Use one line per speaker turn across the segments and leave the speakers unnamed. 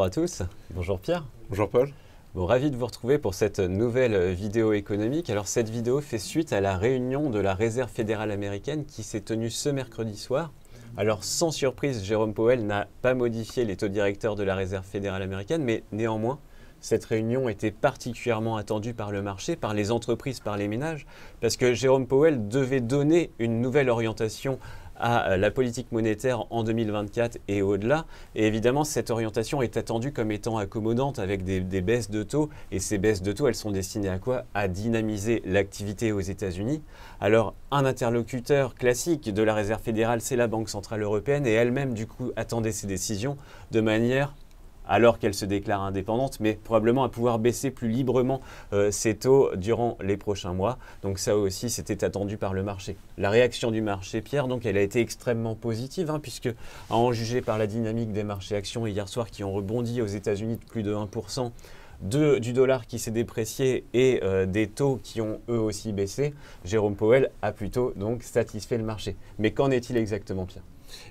à tous, bonjour Pierre.
Bonjour Paul.
Bon, ravi de vous retrouver pour cette nouvelle vidéo économique. Alors cette vidéo fait suite à la réunion de la Réserve fédérale américaine qui s'est tenue ce mercredi soir. Alors sans surprise, Jérôme Powell n'a pas modifié les taux directeurs de la Réserve fédérale américaine, mais néanmoins, cette réunion était particulièrement attendue par le marché, par les entreprises, par les ménages, parce que Jérôme Powell devait donner une nouvelle orientation à la politique monétaire en 2024 et au-delà. Et évidemment, cette orientation est attendue comme étant accommodante avec des baisses de taux. Et ces baisses de taux, elles sont destinées à quoi? À dynamiser l'activité aux États-Unis. Alors, un interlocuteur classique de la Réserve fédérale, c'est la Banque centrale européenne. Et elle-même, du coup, attendait ces décisions de manière, alors qu'elle se déclare indépendante, mais probablement à pouvoir baisser plus librement ses taux durant les prochains mois. Donc ça aussi, c'était attendu par le marché. La réaction du marché, Pierre, donc, elle a été extrêmement positive, puisque, à en juger par la dynamique des marchés actions hier soir qui ont rebondi aux États-Unis de plus de 1%, du dollar qui s'est déprécié et des taux qui ont eux aussi baissé, Jérôme Powell a plutôt donc satisfait le marché. Mais qu'en est-il exactement, Pierre ?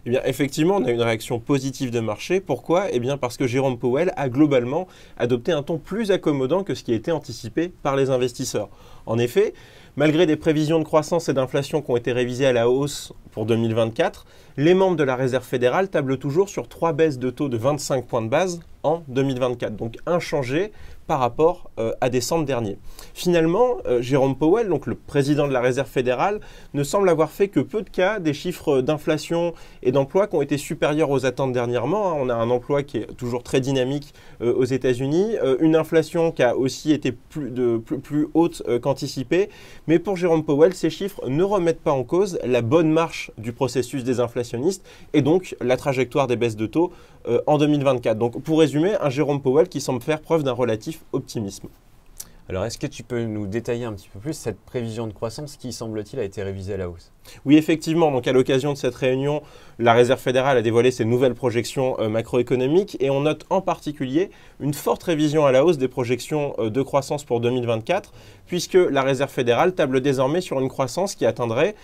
Eh bien, effectivement, on a une réaction positive de marché. Pourquoi? Eh bien, parce que Jérôme Powell a globalement adopté un ton plus accommodant que ce qui était anticipé par les investisseurs. En effet, malgré des prévisions de croissance et d'inflation qui ont été révisées à la hausse pour 2024, les membres de la Réserve fédérale tablent toujours sur 3 baisses de taux de 25 points de base en 2024, donc inchangé par rapport à décembre dernier. Finalement, Jérôme Powell, donc le président de la Réserve fédérale, ne semble avoir fait que peu de cas des chiffres d'inflation et d'emploi qui ont été supérieurs aux attentes dernièrement. On a un emploi qui est toujours très dynamique aux États-Unis, une inflation qui a aussi été plus haute qu'anticipée. Mais pour Jérôme Powell, ces chiffres ne remettent pas en cause la bonne marche du processus désinflationniste et donc la trajectoire des baisses de taux en 2024. Donc pour résumer, un Jérôme Powell qui semble faire preuve d'un relatif optimisme.
Alors, est-ce que tu peux nous détailler un petit peu plus cette prévision de croissance qui, semble-t-il, a été révisée à la hausse?
Oui, effectivement. Donc, à l'occasion de cette réunion, la Réserve fédérale a dévoilé ses nouvelles projections macroéconomiques et on note en particulier une forte révision à la hausse des projections de croissance pour 2024, puisque la Réserve fédérale table désormais sur une croissance qui atteindrait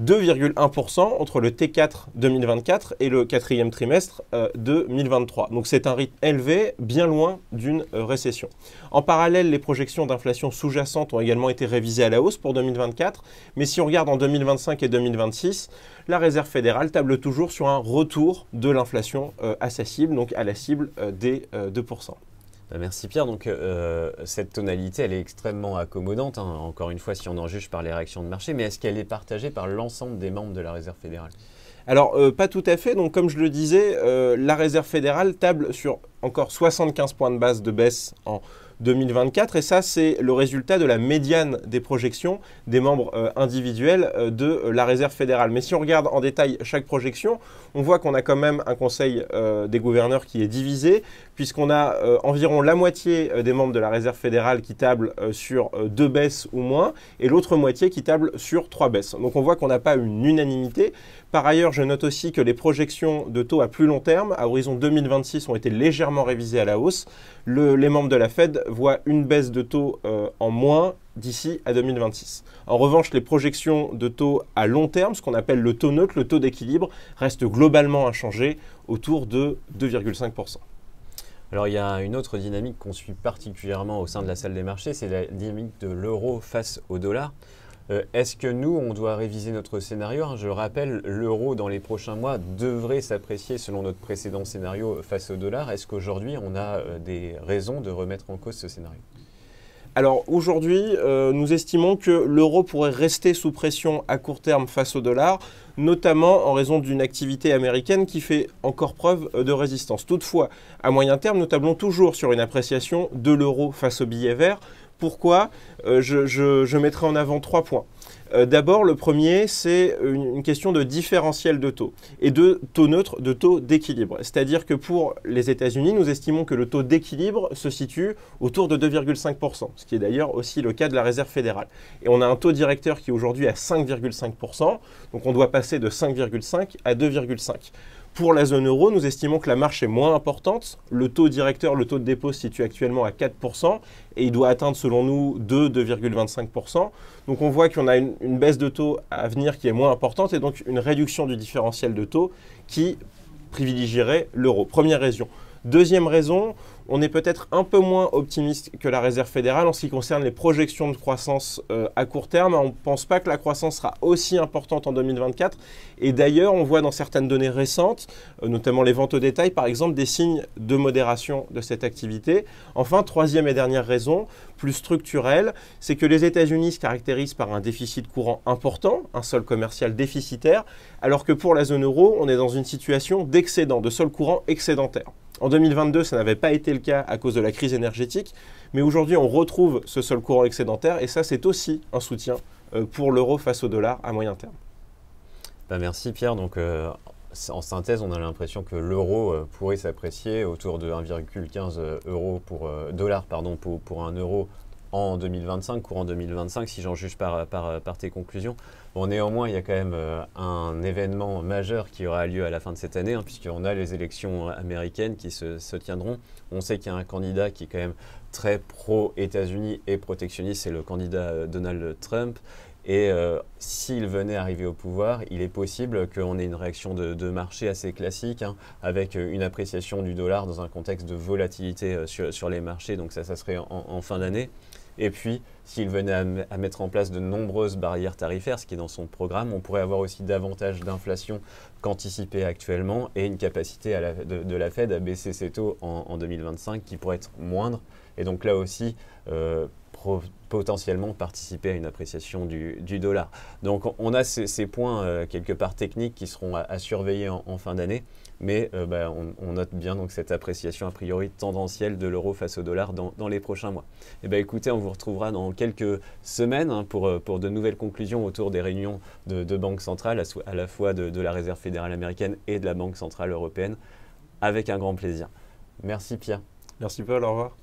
2,1% entre le T4 2024 et le quatrième trimestre 2023. Donc c'est un rythme élevé, bien loin d'une récession. En parallèle, les projections d'inflation sous-jacente ont également été révisées à la hausse pour 2024. Mais si on regarde en 2025 et 2026, la Réserve fédérale table toujours sur un retour de l'inflation à sa cible, donc à la cible des 2%.
Merci Pierre. Donc cette tonalité, elle est extrêmement accommodante, encore une fois, si on en juge par les réactions de marché, mais est-ce qu'elle est partagée par l'ensemble des membres de la Réserve fédérale?
Alors, pas tout à fait. Donc, comme je le disais, la Réserve fédérale table sur encore 75 points de base de baisse en 2024. Et ça, c'est le résultat de la médiane des projections des membres individuels de la Réserve fédérale. Mais si on regarde en détail chaque projection, on voit qu'on a quand même un conseil des gouverneurs qui est divisé, puisqu'on a environ la moitié des membres de la Réserve fédérale qui tablent sur 2 baisses ou moins, et l'autre moitié qui table sur 3 baisses. Donc on voit qu'on n'a pas une unanimité. Par ailleurs, je note aussi que les projections de taux à plus long terme, à horizon 2026, ont été légèrement révisées à la hausse. Les membres de la Fed voient une baisse de taux en moins d'ici à 2026. En revanche, les projections de taux à long terme, ce qu'on appelle le taux neutre, le taux d'équilibre, restent globalement inchangés autour de 2,5%.
Alors il y a une autre dynamique qu'on suit particulièrement au sein de la salle des marchés, c'est la dynamique de l'euro face au dollar. Est-ce que nous, on doit réviser notre scénario? Je le rappelle, l'euro dans les prochains mois devrait s'apprécier selon notre précédent scénario face au dollar. Est-ce qu'aujourd'hui, on a des raisons de remettre en cause ce scénario?
Alors aujourd'hui, nous estimons que l'euro pourrait rester sous pression à court terme face au dollar, notamment en raison d'une activité américaine qui fait encore preuve de résistance. Toutefois, à moyen terme, nous tablons toujours sur une appréciation de l'euro face au billet vert. Pourquoi? Je mettrai en avant 3 points. D'abord, le premier, c'est une question de différentiel de taux et de taux neutre, de taux d'équilibre. C'est-à-dire que pour les États-Unis, nous estimons que le taux d'équilibre se situe autour de 2,5%, ce qui est d'ailleurs aussi le cas de la Réserve fédérale. Et on a un taux directeur qui est aujourd'hui à 5,5%, donc on doit passer de 5,5 à 2,5. Pour la zone euro, nous estimons que la marche est moins importante. Le taux directeur, le taux de dépôt se situe actuellement à 4% et il doit atteindre selon nous 2,25%. Donc on voit qu'on a une baisse de taux à venir qui est moins importante et donc une réduction du différentiel de taux qui privilégierait l'euro. Première raison. Deuxième raison, on est peut-être un peu moins optimiste que la Réserve fédérale en ce qui concerne les projections de croissance à court terme. On ne pense pas que la croissance sera aussi importante en 2024. Et d'ailleurs, on voit dans certaines données récentes, notamment les ventes au détail, par exemple, des signes de modération de cette activité. Enfin, troisième et dernière raison, plus structurelle, c'est que les États-Unis se caractérisent par un déficit courant important, un solde commercial déficitaire, alors que pour la zone euro, on est dans une situation d'excédent, de solde courant excédentaire. En 2022, ça n'avait pas été le cas à cause de la crise énergétique, mais aujourd'hui, on retrouve ce solde courant excédentaire et ça, c'est aussi un soutien pour l'euro face au dollar à moyen terme.
Merci Pierre. Donc, en synthèse, on a l'impression que l'euro pourrait s'apprécier autour de 1,15 dollars pour un euro en 2025, courant 2025, si j'en juge par tes conclusions. Bon, néanmoins, il y a quand même un événement majeur qui aura lieu à la fin de cette année, puisqu'on a les élections américaines qui se tiendront. On sait qu'il y a un candidat qui est quand même très pro-États-Unis et protectionniste, c'est le candidat Donald Trump. Et s'il venait arriver au pouvoir, il est possible qu'on ait une réaction de marché assez classique, avec une appréciation du dollar dans un contexte de volatilité sur les marchés. Donc ça serait en fin d'année. Et puis, s'il venait à mettre en place de nombreuses barrières tarifaires, ce qui est dans son programme, on pourrait avoir aussi davantage d'inflation qu'anticipé actuellement et une capacité de la Fed à baisser ses taux en 2025 qui pourrait être moindre. Et donc là aussi, potentiellement participer à une appréciation du dollar. Donc on a ces points quelque part techniques qui seront à surveiller en fin d'année, mais on note bien donc cette appréciation a priori tendancielle de l'euro face au dollar dans les prochains mois. Et écoutez, on vous retrouvera dans quelques semaines pour de nouvelles conclusions autour des réunions de banques centrales, à la fois de la Réserve fédérale américaine et de la Banque centrale européenne, avec un grand plaisir. Merci Pierre.
Merci Paul, au revoir.